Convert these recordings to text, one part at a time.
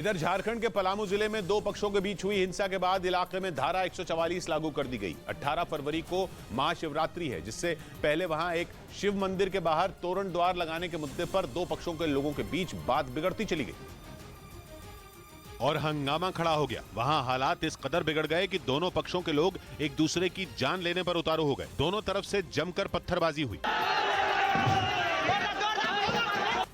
इधर झारखंड के पलामू जिले में दो पक्षों के बीच हुई हिंसा के बाद इलाके में धारा 144 लागू कर दी गई। 18 फरवरी को महाशिवरात्रि है, जिससे पहले वहां एक शिव मंदिर के बाहर तोरण द्वार लगाने के मुद्दे पर दो पक्षों के लोगों के बीच बात बिगड़ती चली गई और हंगामा खड़ा हो गया। वहां हालात इस कदर बिगड़ गए कि दोनों पक्षों के लोग एक दूसरे की जान लेने पर उतारू हो गए। दोनों तरफ से जमकर पत्थरबाजी हुई।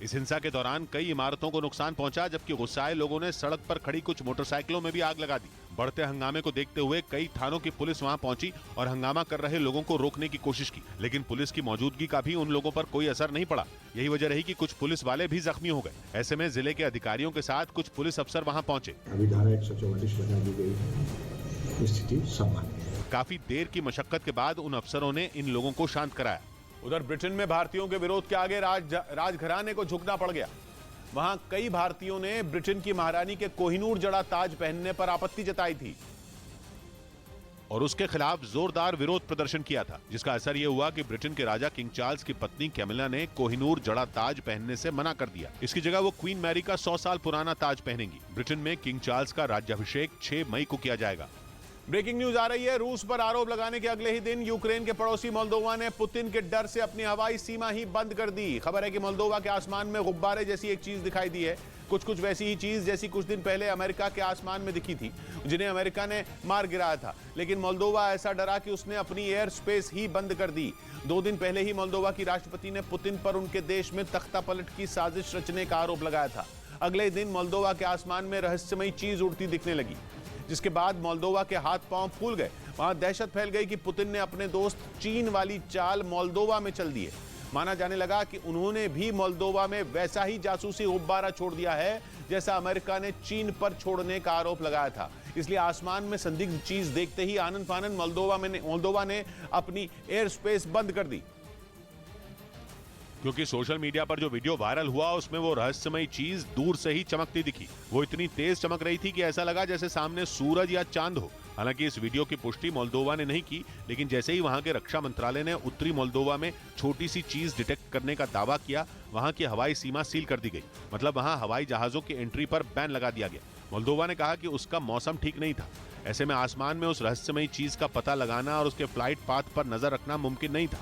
इस हिंसा के दौरान कई इमारतों को नुकसान पहुंचा, जबकि गुस्साए लोगों ने सड़क पर खड़ी कुछ मोटरसाइकिलों में भी आग लगा दी। बढ़ते हंगामे को देखते हुए कई थानों की पुलिस वहां पहुंची और हंगामा कर रहे लोगों को रोकने की कोशिश की, लेकिन पुलिस की मौजूदगी का भी उन लोगों पर कोई असर नहीं पड़ा। यही वजह रही कि कुछ पुलिस वाले भी जख्मी हो गए। ऐसे में जिले के अधिकारियों के साथ कुछ पुलिस अफसर वहां पहुंचे। अभी धारा 144 लगा दी गई है, स्थिति सामान्य है। काफी देर की मशक्कत के बाद उन अफसरों ने इन लोगों को शांत कराया। उधर ब्रिटेन में भारतीयों के विरोध के आगे राजघराने को झुकना पड़ गया। वहां कई भारतीयों ने ब्रिटेन की महारानी के कोहिनूर जड़ा ताज पहनने पर आपत्ति जताई थी और उसके खिलाफ जोरदार विरोध प्रदर्शन किया था, जिसका असर यह हुआ कि ब्रिटेन के राजा किंग चार्ल्स की पत्नी कैमिला ने कोहिनूर जड़ा ताज पहनने से मना कर दिया। इसकी जगह वो क्वीन मैरी का 100 साल पुराना ताज पहनेंगी। ब्रिटेन में किंग चार्ल्स का राज्याभिषेक 6 मई को किया जाएगा। ब्रेकिंग न्यूज आ रही है। रूस पर आरोप लगाने के अगले ही दिन यूक्रेन के पड़ोसी मोल्दोवा ने पुतिन के डर से अपनी हवाई सीमा ही बंद कर दी। खबर है कि मोल्दोवा के आसमान में गुब्बारे जैसी एक चीज दिखाई दी है, कुछ वैसी ही चीज जैसी कुछ दिन पहले अमेरिका के आसमान में दिखी थी, जिन्हें अमेरिका ने मार गिराया था। लेकिन मोल्दोवा ऐसा डरा कि उसने अपनी एयर स्पेस ही बंद कर दी। 2 दिन पहले ही मोल्दोवा की राष्ट्रपति ने पुतिन पर उनके देश में तख्तापलट की साजिश रचने का आरोप लगाया था। अगले दिन मोल्दोवा के आसमान में रहस्यमयी चीज उड़ती दिखने लगी, जिसके बाद मोल्दोवा के हाथ पांव फूल गए। वहां दहशत फैल गई कि पुतिन ने अपने दोस्त चीन वाली चाल मोल्दोवा में चल दी है। माना जाने लगा कि उन्होंने भी मोल्दोवा में वैसा ही जासूसी गुब्बारा छोड़ दिया है जैसा अमेरिका ने चीन पर छोड़ने का आरोप लगाया था। इसलिए आसमान में संदिग्ध चीज देखते ही आनन फानन मोल्दोवा ने अपनी एयर स्पेस बंद कर दी। क्योंकि सोशल मीडिया पर जो वीडियो वायरल हुआ उसमें वो रहस्यमयी चीज दूर से ही चमकती दिखी। वो इतनी तेज चमक रही थी कि ऐसा लगा जैसे सामने सूरज या चांद हो। हालांकि इस वीडियो की पुष्टि मोल्दोवा ने नहीं की, लेकिन जैसे ही वहां के रक्षा मंत्रालय ने उत्तरी मोल्दोवा में छोटी सी चीज डिटेक्ट करने का दावा किया, वहां की हवाई सीमा सील कर दी गई। मतलब वहां हवाई जहाजों की एंट्री पर बैन लगा दिया गया। मोल्दोवा ने कहा कि उसका मौसम ठीक नहीं था। ऐसे में आसमान में उस रहस्यमयी चीज का पता लगाना और उसके फ्लाइट पाथ पर नजर रखना मुमकिन नहीं था,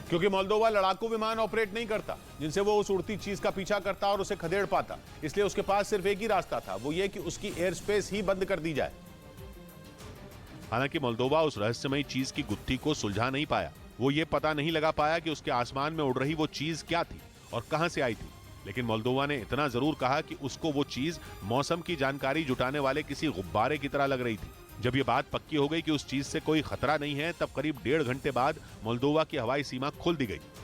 क्योंकि मोल्दोवा लड़ाकू विमान ऑपरेट नहीं करता जिनसे वो उस उड़ती चीज का पीछा करता और उसे खदेड़ पाता। इसलिए उसके पास सिर्फ एक ही रास्ता था, वो ये कि उसकी एयर स्पेस ही बंद कर दी जाए। हालांकि मोल्दोवा उस रहस्यमयी चीज की गुत्थी को सुलझा नहीं पाया। वो ये पता नहीं लगा पाया कि उसके आसमान में उड़ रही वो चीज क्या थी और कहां से आई थी। लेकिन मोल्दोवा ने इतना जरूर कहा कि उसको वो चीज मौसम की जानकारी जुटाने वाले किसी गुब्बारे की तरह लग रही थी। जब ये बात पक्की हो गई कि उस चीज से कोई खतरा नहीं है, तब करीब 1.5 घंटे बाद मोल्दोवा की हवाई सीमा खोल दी गई।